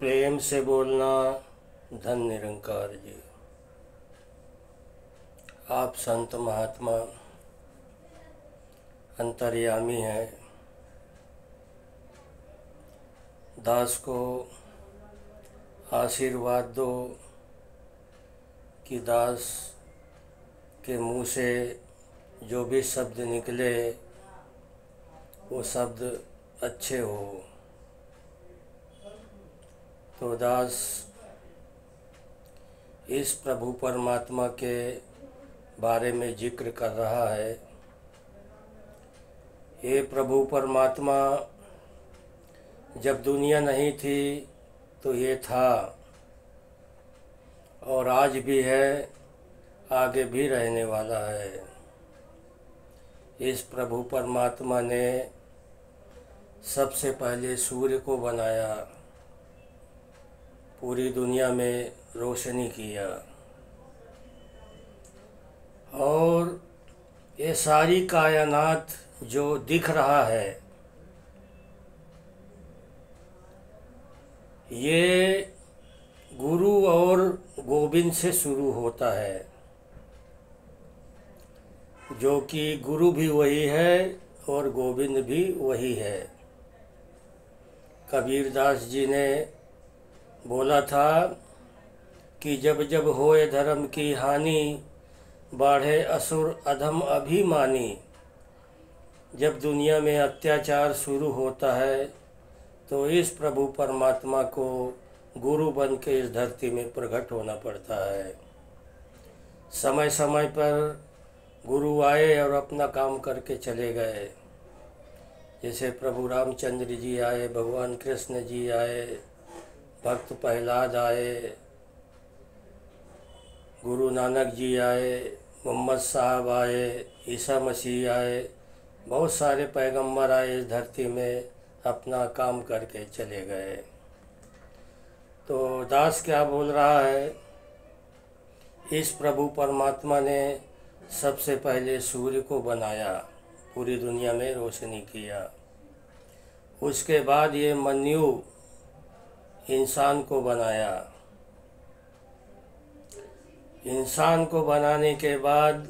प्रेम से बोलना। धन निरंकार जी, आप संत महात्मा अंतर्यामी हैं। दास को आशीर्वाद दो कि दास के मुंह से जो भी शब्द निकले वो शब्द अच्छे हो। तो दास इस प्रभु परमात्मा के बारे में जिक्र कर रहा है। ये प्रभु परमात्मा जब दुनिया नहीं थी तो ये था, और आज भी है, आगे भी रहने वाला है। इस प्रभु परमात्मा ने सबसे पहले सूर्य को बनाया, पूरी दुनिया में रोशनी किया, और ये सारी कायनात जो दिख रहा है ये गुरु और गोविंद से शुरू होता है, जो कि गुरु भी वही है और गोविंद भी वही है। कबीरदास जी ने बोला था कि जब जब होए धर्म की हानि, बाढ़े असुर अधम अभिमानी। जब दुनिया में अत्याचार शुरू होता है तो इस प्रभु परमात्मा को गुरु बन के इस धरती में प्रकट होना पड़ता है। समय समय पर गुरु आए और अपना काम करके चले गए। जैसे प्रभु रामचंद्र जी आए, भगवान कृष्ण जी आए, भक्त प्रहलाद आए, गुरु नानक जी आए, मोहम्मद साहब आए, ईसा मसीह आए, बहुत सारे पैगंबर आए इस धरती में, अपना काम करके चले गए। तो दास क्या बोल रहा है, इस प्रभु परमात्मा ने सबसे पहले सूर्य को बनाया, पूरी दुनिया में रोशनी किया। उसके बाद ये मन्यु इंसान को बनाया। इंसान को बनाने के बाद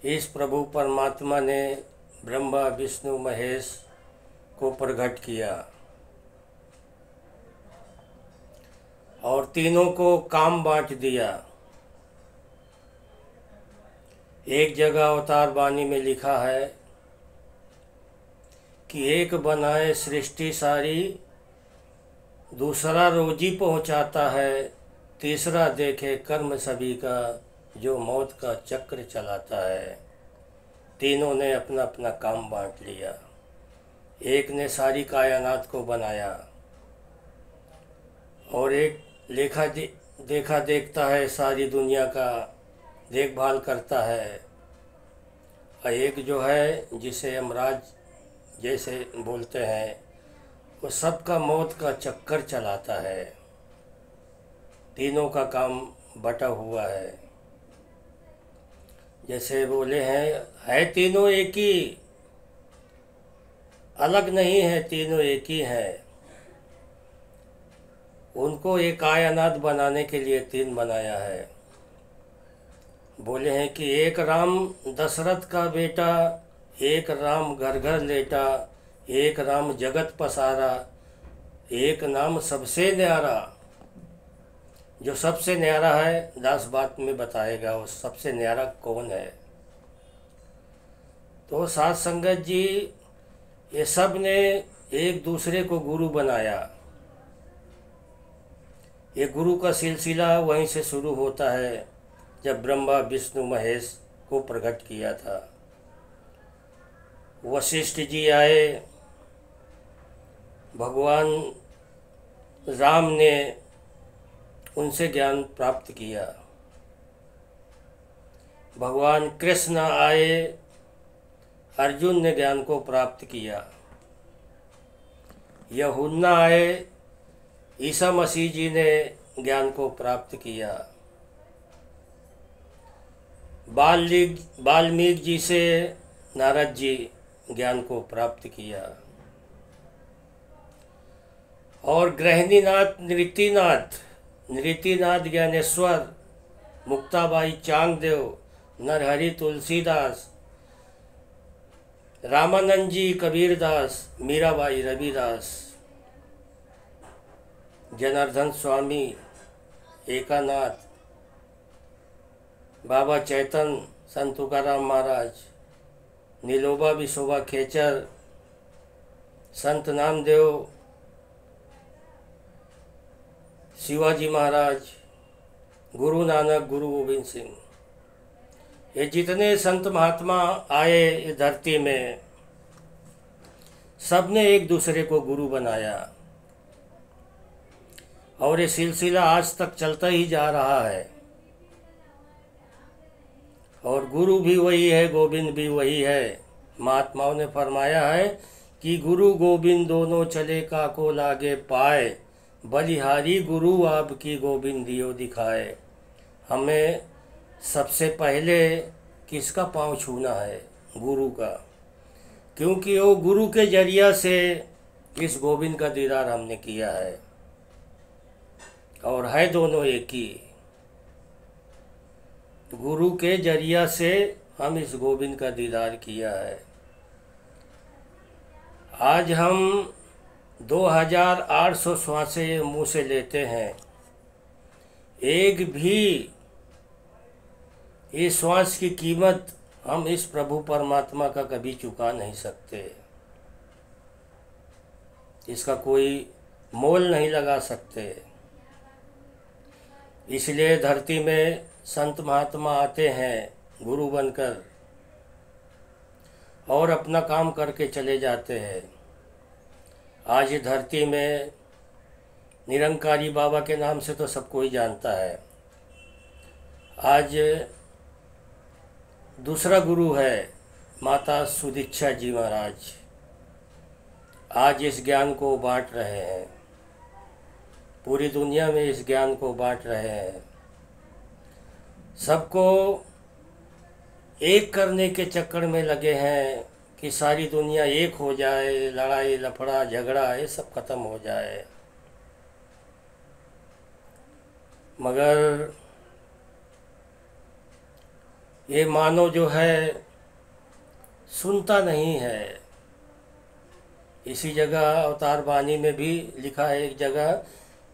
इस प्रभु परमात्मा ने ब्रह्मा विष्णु महेश को प्रकट किया और तीनों को काम बांट दिया। एक जगह अवतार वाणी में लिखा है कि एक बनाए सृष्टि सारी, दूसरा रोजी पहुंचाता है, तीसरा देखे कर्म सभी का, जो मौत का चक्र चलाता है। तीनों ने अपना अपना काम बांट लिया। एक ने सारी कायनात को बनाया, और एक देखा देखता है, सारी दुनिया का देखभाल करता है। और एक जो है जिसे यमराज जैसे बोलते हैं, वो सबका मौत का चक्कर चलाता है। तीनों का काम बटा हुआ है। जैसे बोले हैं, है तीनों एक ही, अलग नहीं है, तीनों एक ही है। उनको एक कायनात बनाने के लिए तीन बनाया है। बोले हैं कि एक राम दशरथ का बेटा, एक राम घर घर लेटा, एक राम जगत पसारा, एक नाम सबसे न्यारा। जो सबसे न्यारा है, दास बात में बताएगा वो सबसे न्यारा कौन है। तो साध संगत जी, ये सब ने एक दूसरे को गुरु बनाया। ये गुरु का सिलसिला वहीं से शुरू होता है, जब ब्रह्मा विष्णु महेश को प्रकट किया था। वशिष्ठ जी आए, भगवान राम ने उनसे ज्ञान प्राप्त किया। भगवान कृष्ण आए, अर्जुन ने ज्ञान को प्राप्त किया। यूहन्ना आए, ईसा मसीह जी ने ज्ञान को प्राप्त किया। वाल्मीकि जी से नारद जी ज्ञान को प्राप्त किया। और गृहिणीनाथ नृत्यनाथ, नृत्यनाथ ज्ञानेश्वर, मुक्ताबाई चांगदेव, नरहरि तुलसीदास, रामानंद जी कबीरदास, मीराबाई रविदास, जनार्दन स्वामी, एकानाथ, बाबा चैतन, संत तुकाराम महाराज, नीलोबा विशोबा खेचर, संत नामदेव, शिवाजी महाराज, गुरु नानक, गुरु गोविंद सिंह, ये जितने संत महात्मा आए इस धरती में, सब ने एक दूसरे को गुरु बनाया और ये सिलसिला आज तक चलता ही जा रहा है। और गुरु भी वही है, गोविंद भी वही है। महात्माओं ने फरमाया है कि गुरु गोविंद दोनों चले काको लागे पाए, बलिहारी गुरु आपकी गोविंदियो दिखाए। हमें सबसे पहले किसका पांव छूना है? गुरु का, क्योंकि वो गुरु के जरिया से इस गोविंद का दीदार हमने किया है और है दोनों एक ही। गुरु के जरिया से हम इस गोविंद का दीदार किया है। आज हम 2800 श्वासें मुँह से लेते हैं, एक भी इस श्वास की कीमत हम इस प्रभु परमात्मा का कभी चुका नहीं सकते। इसका कोई मोल नहीं लगा सकते। इसलिए धरती में संत महात्मा आते हैं गुरु बनकर और अपना काम करके चले जाते हैं। आज धरती में निरंकारी बाबा के नाम से तो सबको ही जानता है। आज दूसरा गुरु है माता सुदीक्षा जी महाराज। आज इस ज्ञान को बांट रहे हैं, पूरी दुनिया में इस ज्ञान को बांट रहे हैं। सबको एक करने के चक्कर में लगे हैं कि सारी दुनिया एक हो जाए, लड़ाई लफड़ा झगड़ा ये सब खत्म हो जाए। मगर ये मानव जो है सुनता नहीं है। इसी जगह अवतार वाणी में भी लिखा है एक जगह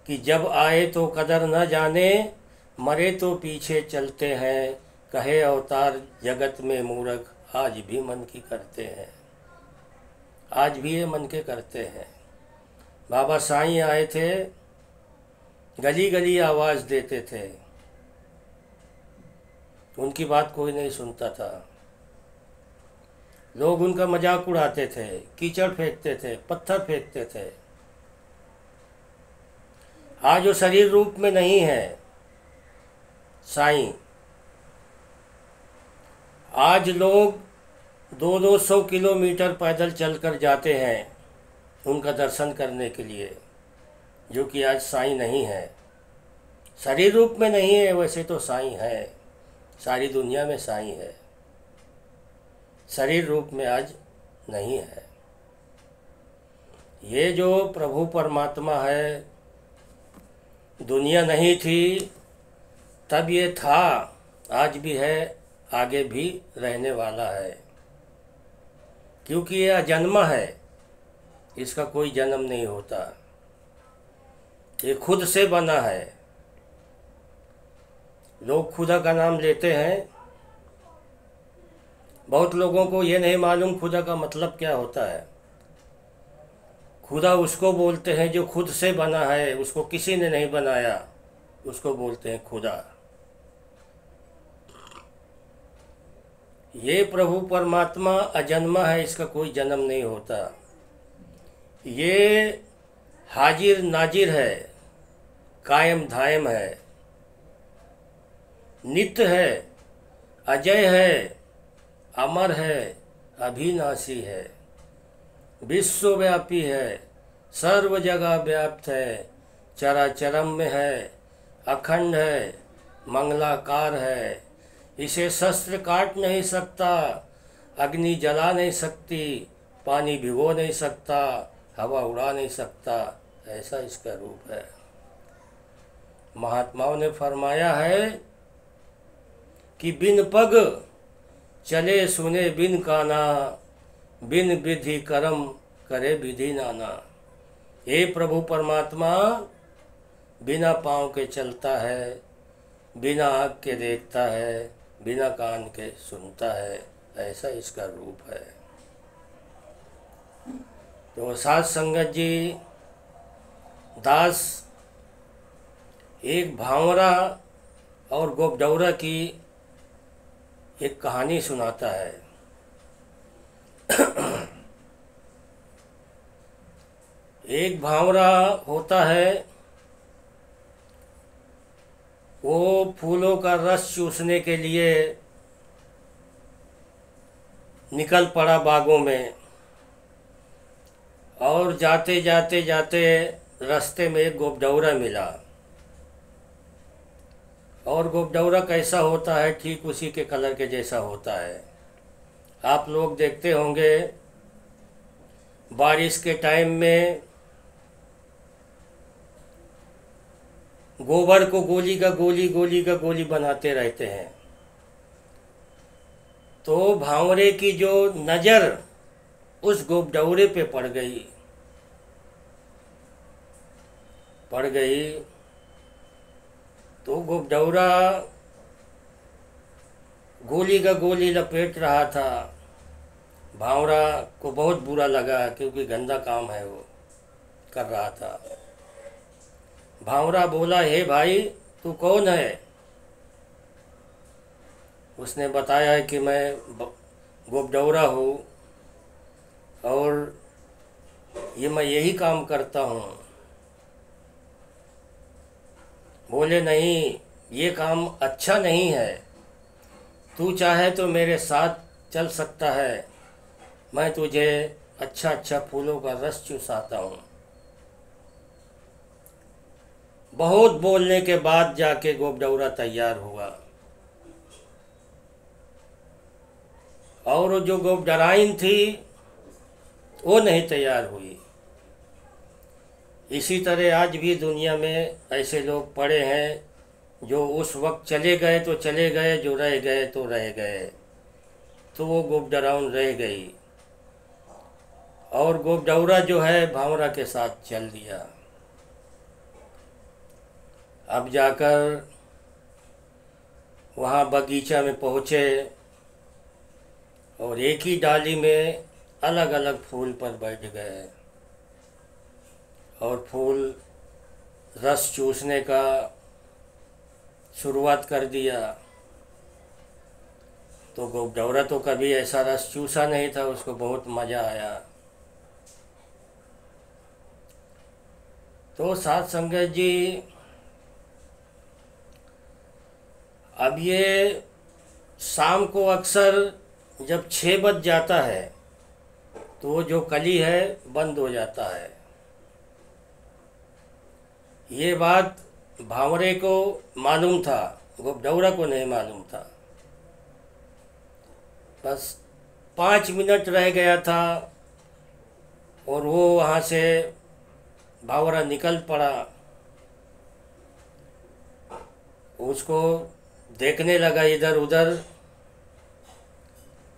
कि जब आए तो कदर न जाने, मरे तो पीछे चलते हैं, कहे अवतार जगत में मूर्ख, आज भी मन की करते हैं। आज भी ये मन के करते हैं। बाबा साईं आए थे, गली गली आवाज़ देते थे, उनकी बात कोई नहीं सुनता था। लोग उनका मजाक उड़ाते थे, कीचड़ फेंकते थे, पत्थर फेंकते थे। आज वो शरीर रूप में नहीं है साईं। आज लोग 200 किलोमीटर पैदल चलकर जाते हैं उनका दर्शन करने के लिए, जो कि आज साईं नहीं है। शरीर रूप में नहीं है, वैसे तो साईं है, सारी दुनिया में साईं है, शरीर रूप में आज नहीं है। ये जो प्रभु परमात्मा है, दुनिया नहीं थी तब ये था, आज भी है, आगे भी रहने वाला है। क्योंकि ये अजन्मा है, इसका कोई जन्म नहीं होता, ये खुद से बना है। लोग खुदा का नाम लेते हैं, बहुत लोगों को ये नहीं मालूम खुदा का मतलब क्या होता है। खुदा उसको बोलते हैं जो खुद से बना है, उसको किसी ने नहीं बनाया, उसको बोलते हैं खुदा। ये प्रभु परमात्मा अजन्मा है, इसका कोई जन्म नहीं होता। ये हाजिर नाजिर है, कायम धायम है, नित्य है, अजय है, अमर है, अविनाशी है, विश्वव्यापी है, सर्व जगह व्याप्त है, चराचरम में है, अखंड है, मंगलाकार है। इसे शस्त्र काट नहीं सकता, अग्नि जला नहीं सकती, पानी भिगो नहीं सकता, हवा उड़ा नहीं सकता, ऐसा इसका रूप है। महात्माओं ने फरमाया है कि बिन पग चले सुने बिन काना, बिन विधि कर्म करे विधि नाना। हे प्रभु परमात्मा बिना पाँव के चलता है, बिना आँख के देखता है, बिना कान के सुनता है, ऐसा इसका रूप है। तो साध संगत जी, दास एक भांवरा और गोपडौरा की एक कहानी सुनाता है। एक भांवरा होता है, वो फूलों का रस चूसने के लिए निकल पड़ा बागों में, और जाते जाते जाते रास्ते में एक गोपडौरा मिला। और गोपडौरा कैसा होता है? ठीक उसी के कलर के जैसा होता है। आप लोग देखते होंगे बारिश के टाइम में गोबर को गोली का गोली बनाते रहते हैं। तो भांवरे की जो नज़र उस गोपडौरे पे पड़ गई तो गोपडौरा गोली का गोली लपेट रहा था। भांवरा को बहुत बुरा लगा, क्योंकि गंदा काम है वो कर रहा था। भांवरा बोला, हे भाई तू कौन है? उसने बताया है कि मैं गोपडौरा हूँ और मैं यही काम करता हूँ। बोले, नहीं, ये काम अच्छा नहीं है, तू चाहे तो मेरे साथ चल सकता है, मैं तुझे अच्छा अच्छा फूलों का रस चूसाता हूँ। बहुत बोलने के बाद जाके गोपडौरा तैयार हुआ, और जो गोपडराइन थी वो नहीं तैयार हुई। इसी तरह आज भी दुनिया में ऐसे लोग पड़े हैं जो उस वक्त चले गए तो चले गए, जो रह गए तो रह गए। तो वो गोपडराउन रह गई और गोपडौरा जो है भांवरा के साथ चल दिया। अब जाकर वहाँ बगीचा में पहुँचे और एक ही डाली में अलग अलग फूल पर बैठ गए और फूल रस चूसने का शुरुआत कर दिया। तो गोपडौरा तो कभी ऐसा रस चूसा नहीं था, उसको बहुत मज़ा आया। तो साध संगत जी, अब ये शाम को अक्सर जब 6 बज जाता है तो वो जो कली है बंद हो जाता है। ये बात भांवरे को मालूम था, गोपडौरा को नहीं मालूम था। बस 5 मिनट रह गया था और वो वहाँ से भांवरा निकल पड़ा। उसको देखने लगा इधर उधर,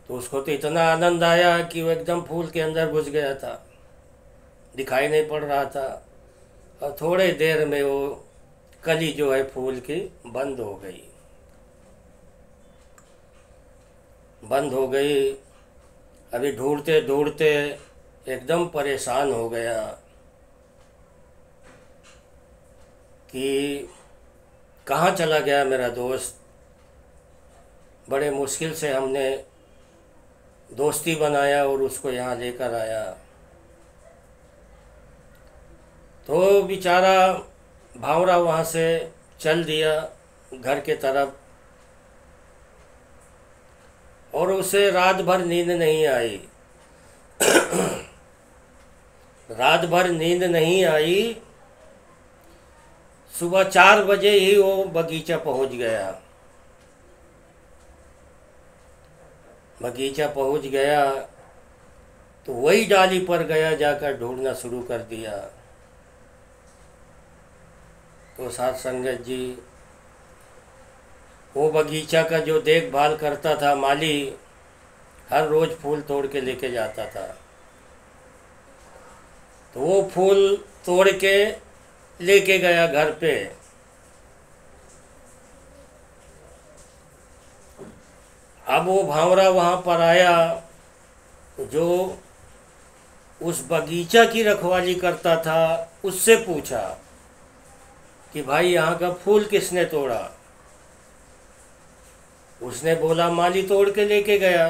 तो उसको तो इतना आनंद आया कि वो एकदम फूल के अंदर घुस गया था, दिखाई नहीं पड़ रहा था। और थोड़े देर में वो कली जो है फूल की बंद हो गई। अभी ढूंढते ढूंढते एकदम परेशान हो गया कि कहाँ चला गया मेरा दोस्त। बड़े मुश्किल से हमने दोस्ती बनाया और उसको यहाँ लेकर आया। तो बेचारा भांवरा वहाँ से चल दिया घर के तरफ, और उसे रात भर नींद नहीं आई। रात भर नींद नहीं आई। सुबह 4 बजे ही वो बगीचा पहुँच गया। बगीचा पहुँच गया तो वही डाली पर गया, जाकर ढूंढना शुरू कर दिया। वो साथ संगत जी, वो बगीचा का जो देखभाल करता था माली, हर रोज़ फूल तोड़ के लेके जाता था। तो वो फूल तोड़ के लेके गया घर पे। अब वो भांवरा वहाँ पर आया, जो उस बगीचा की रखवाली करता था, उससे पूछा कि भाई यहाँ का फूल किसने तोड़ा। उसने बोला माली तोड़ के लेके गया।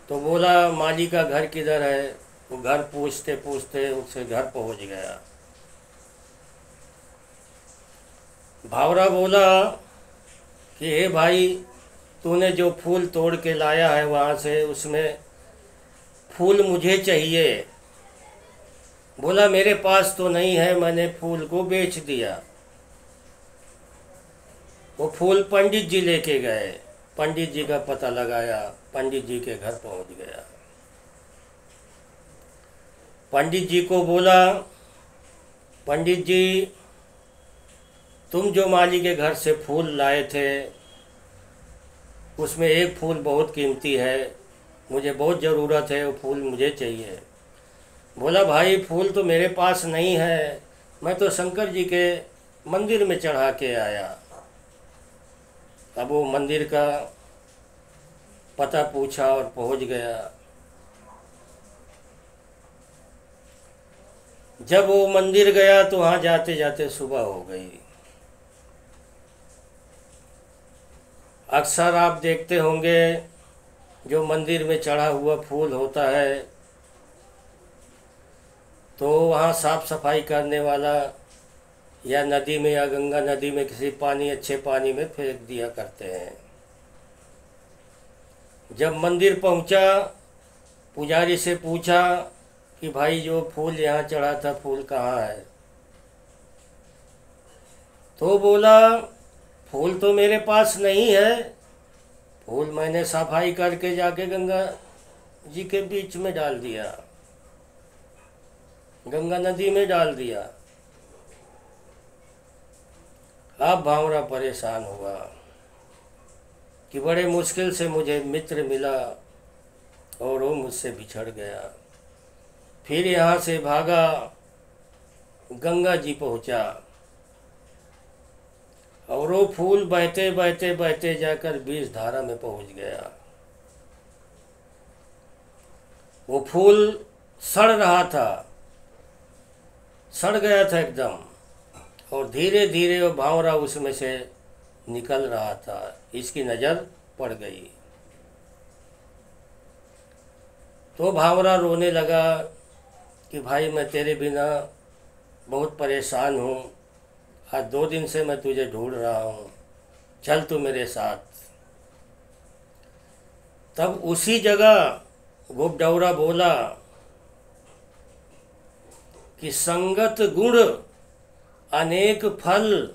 तो बोला माली का घर किधर है। वो घर पूछते पूछते उसके घर पहुँच गया। भावरा बोला कि हे भाई, तूने जो फूल तोड़ के लाया है वहाँ से, उसमें फूल मुझे चाहिए। बोला मेरे पास तो नहीं है, मैंने फूल को बेच दिया। वो फूल पंडित जी लेके गए। पंडित जी का पता लगाया, पंडित जी के घर पहुँच गया। पंडित जी को बोला, पंडित जी, तुम जो माली के घर से फूल लाए थे, उसमें एक फूल बहुत कीमती है, मुझे बहुत ज़रूरत है, वो फूल मुझे चाहिए। बोला भाई फूल तो मेरे पास नहीं है, मैं तो शंकर जी के मंदिर में चढ़ा के आया। अब वो मंदिर का पता पूछा और पहुंच गया। जब वो मंदिर गया तो वहाँ जाते जाते सुबह हो गई। अक्सर आप देखते होंगे, जो मंदिर में चढ़ा हुआ फूल होता है तो वहाँ साफ सफाई करने वाला या नदी में या गंगा नदी में किसी पानी, अच्छे पानी में फेंक दिया करते हैं। जब मंदिर पहुँचा, पुजारी से पूछा कि भाई जो फूल यहाँ चढ़ा था, फूल कहाँ है। तो बोला फूल तो मेरे पास नहीं है, फूल मैंने सफाई करके जाके गंगा जी के बीच में डाल दिया, गंगा नदी में डाल दिया। अब भांवरा परेशान हुआ कि बड़े मुश्किल से मुझे मित्र मिला और वो मुझसे बिछड़ गया। फिर यहाँ से भागा, गंगा जी पहुँचा और वो फूल बहते बहते बहते जाकर बीज धारा में पहुँच गया। वो फूल सड़ रहा था, सड़ गया था एकदम, और धीरे धीरे वो भांवरा उसमें से निकल रहा था। इसकी नज़र पड़ गई तो भांवरा रोने लगा कि भाई मैं तेरे बिना बहुत परेशान हूँ, आज 2 दिन से मैं तुझे ढूंढ रहा हूँ, चल तू मेरे साथ। तब उसी जगह गोपडौरा बोला कि संगत गुण अनेक फल,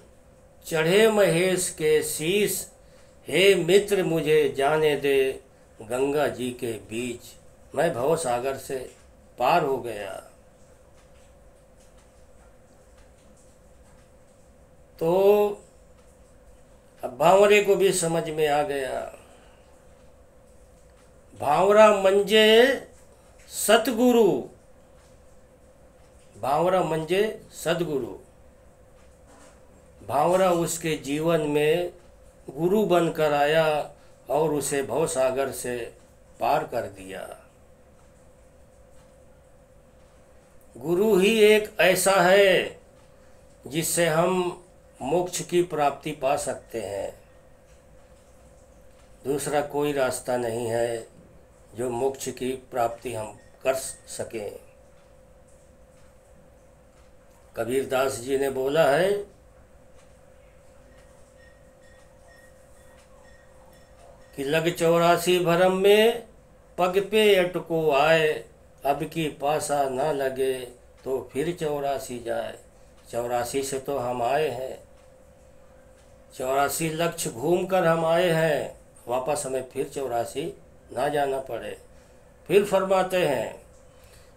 चढ़े महेश के शीस, हे मित्र मुझे जाने दे गंगा जी के बीच, मैं भव सागर से पार हो गया। तो अब भांवरे को भी समझ में आ गया, भांवरा मंजे सतगुरु, भांवरा मंजे सदगुरु। भांवरा उसके जीवन में गुरु बनकर आया और उसे भवसागर से पार कर दिया। गुरु ही एक ऐसा है जिससे हम मोक्ष की प्राप्ति पा सकते हैं। दूसरा कोई रास्ता नहीं है जो मोक्ष की प्राप्ति हम कर सकें। कबीरदास जी ने बोला है कि लग 84 भरम में पग पे अटको आए, अब की पासा ना लगे तो फिर 84 जाए। 84 से तो हम आए हैं, 84 लक्ष्य घूम कर हम आए हैं, वापस हमें फिर 84 ना जाना पड़े। फिर फरमाते हैं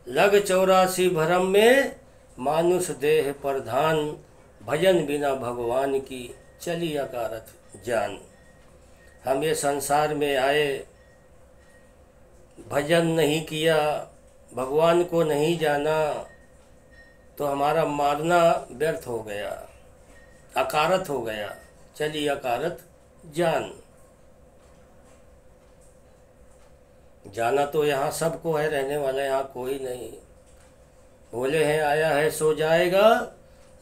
लग 84 भरम में मानुष देह प्रधान, भजन बिना भगवान की चली अकारथ जान। हम ये संसार में आए, भजन नहीं किया, भगवान को नहीं जाना, तो हमारा मारना व्यर्थ हो गया, अकारथ हो गया। चली अकारथ जान। जाना तो यहाँ सबको है, रहने वाला यहाँ कोई नहीं। बोले हैं आया है सो जाएगा,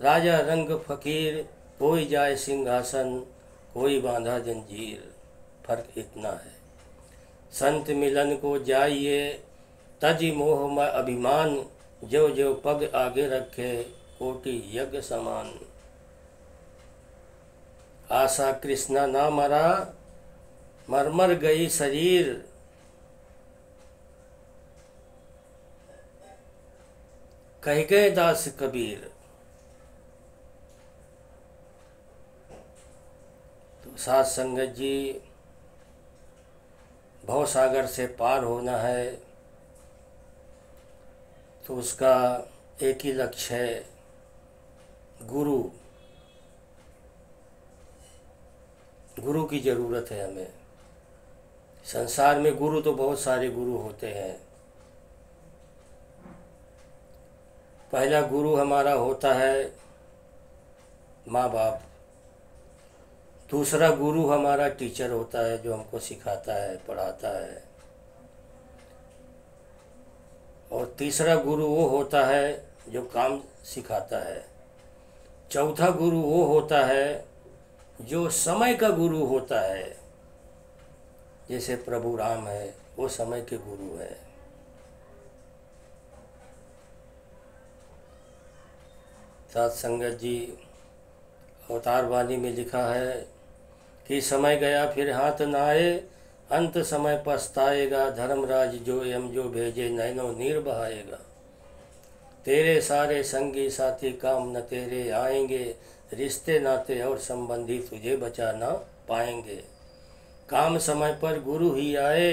राजा रंग फकीर, कोई जाए सिंहासन, कोई बांधा जंजीर। फर्क इतना है। संत मिलन को जाइए, तजी मोह में अभिमान, जो जो पग आगे रखे, कोटि यज्ञ समान। आशा कृष्णा ना मरा, मर गई शरीर, कह गए दास कबीर। तो साथ संगत जी, भव सागर से पार होना है तो उसका एक ही लक्ष्य है, गुरु। गुरु की ज़रूरत है हमें। संसार में गुरु तो बहुत सारे गुरु होते हैं। पहला गुरु हमारा होता है माँ बाप। दूसरा गुरु हमारा टीचर होता है, जो हमको सिखाता है, पढ़ाता है। और तीसरा गुरु वो होता है जो काम सिखाता है। चौथा गुरु वो होता है जो समय का गुरु होता है। जैसे प्रभु राम है, वो समय के गुरु है। साथ संगत जी, अवतार वाणी में लिखा है कि समय गया फिर हाथ न आए, अंत समय पछताएगा, धर्मराज जो यम जो भेजे, नैनो नीर बहाएगा। तेरे सारे संगी साथी काम न तेरे आएंगे, रिश्ते नाते और संबंधी तुझे बचा ना पाएंगे। काम समय पर गुरु ही आए,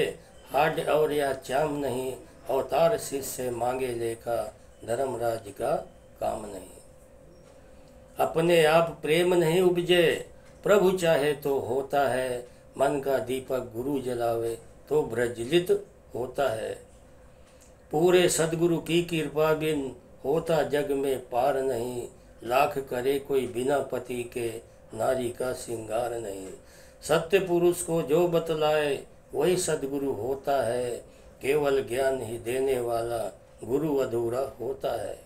हाड और या चाम नहीं, अवतार शिष्य मांगे लेखा, धर्मराज का काम नहीं। अपने आप प्रेम नहीं उपजे, प्रभु चाहे तो होता है, मन का दीपक गुरु जलावे तो प्रज्वलित होता है। पूरे सदगुरु की कृपा बिन होता जग में पार नहीं, लाख करे कोई बिना पति के, नारी का श्रृंगार नहीं। सत्य पुरुष को जो बतलाए वही सदगुरु होता है, केवल ज्ञान ही देने वाला गुरु अधूरा होता है।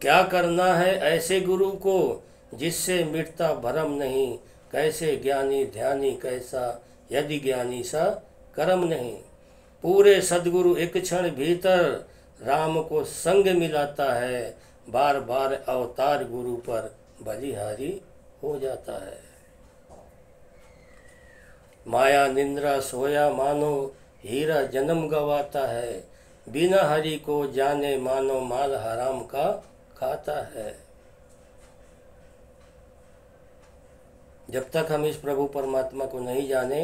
क्या करना है ऐसे गुरु को जिससे मिटता भरम नहीं, कैसे ज्ञानी ध्यानी कैसा, यदि ज्ञानी सा कर्म नहीं। पूरे सदगुरु एक क्षण भीतर राम को संग मिलाता है, बार बार अवतार गुरु पर बलिहारी हो जाता है। माया निंद्रा सोया मानो, हीरा जन्म गवाता है, बिना हरि को जाने मानो माल हराम का खाता है। जब तक हम इस प्रभु परमात्मा को नहीं जाने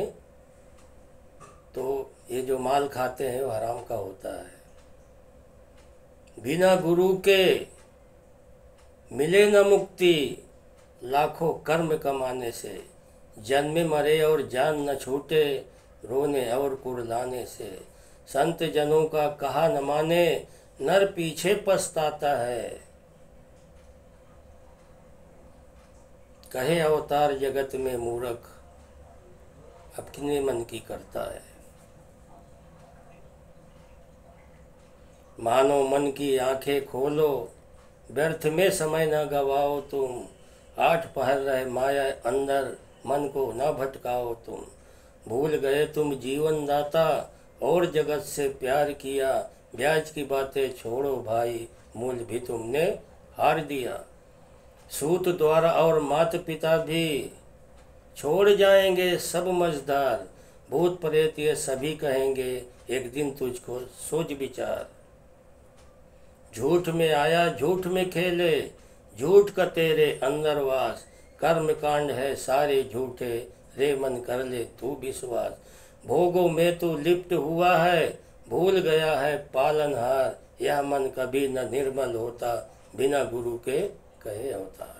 तो ये जो माल खाते हैं वो हराम का होता है। बिना गुरु के मिले न मुक्ति, लाखों कर्म कमाने से, जन्मे मरे और जान न छूटे, रोने और कुर्लाने से। संत जनों का कहा न माने, नर पीछे पछताता है। कहे अवतार जगत में मूर्ख, अपने मन की करता है। मानो मन की आंखें खोलो, व्यर्थ में समय न गवाओ तुम। 8 पहर रहे माया अंदर, मन को न भटकाओ तुम। भूल गए तुम जीवन दाता, और जगत से प्यार किया। ब्याज की बातें छोड़ो भाई, मूल भी तुमने हार दिया। सूत द्वारा और माता पिता भी छोड़ जाएंगे सब मझदार। भूत प्रेत ये सभी कहेंगे, एक दिन तुझको सोच विचार। झूठ में आया झूठ में खेले, झूठ का तेरे अंदर वास। कर्म कांड है सारे झूठे, रे मन कर ले तू विश्वास। भोगों में तू लिप्त हुआ है, भूल गया है पालनहार। यह मन कभी न निर्मल होता, बिना गुरु के कहे अवतार।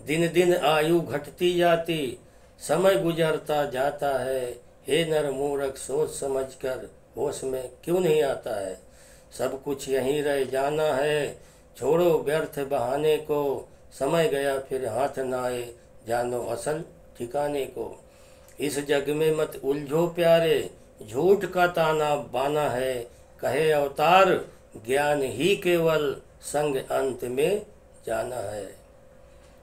दिन दिन आयु घटती जाती, समय गुजरता जाता है। हे नर मूर्ख सोच समझ कर होश में क्यों नहीं आता है। सब कुछ यहीं रह जाना है, छोड़ो व्यर्थ बहाने को। समय गया फिर हाथ न आए, जानो असल ठिकाने को। इस जग में मत उलझो प्यारे, झूठ का ताना बाना है। कहे अवतार ज्ञान ही केवल, संग अंत में जाना है।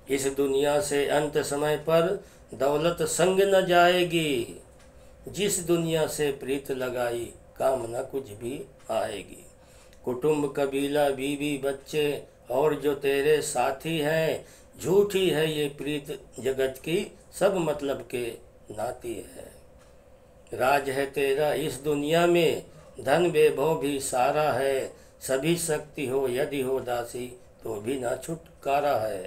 इस दुनिया से अंत समय पर दौलत संग न जाएगी। जिस दुनिया से प्रीत लगाई, काम न कुछ भी आएगी। कुटुंब कबीला बीवी बच्चे और जो तेरे साथी हैं, झूठी है ये प्रीत जगत की, सब मतलब के नाती है। राज है तेरा इस दुनिया में, धन वैभव भी सारा है। सभी शक्ति हो यदि हो दासी, तो भी ना छुटकारा है।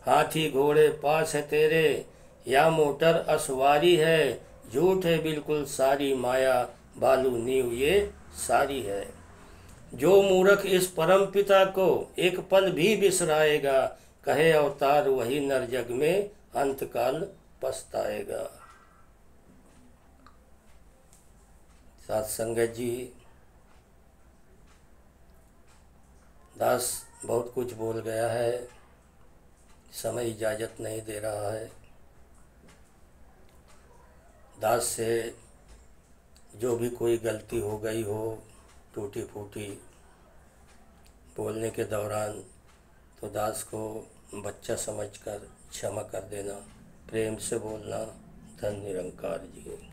हाथी घोड़े पास है तेरे, या मोटर असवारी है। झूठ है बिल्कुल सारी माया, बालू नींव ये सारी है। जो मूर्ख इस परम पिता को एक पल भी बिसराएगा, कहे अवतार वही नर जग में अंतकाल पछताएगा। साथ संगत जी, दास बहुत कुछ बोल गया है, समय इजाज़त नहीं दे रहा है। दास से जो भी कोई गलती हो गई हो, टूटी फूटी बोलने के दौरान, तो दास को बच्चा समझकर क्षमा कर देना, प्रेम से बोलना। धन निरंकार जी।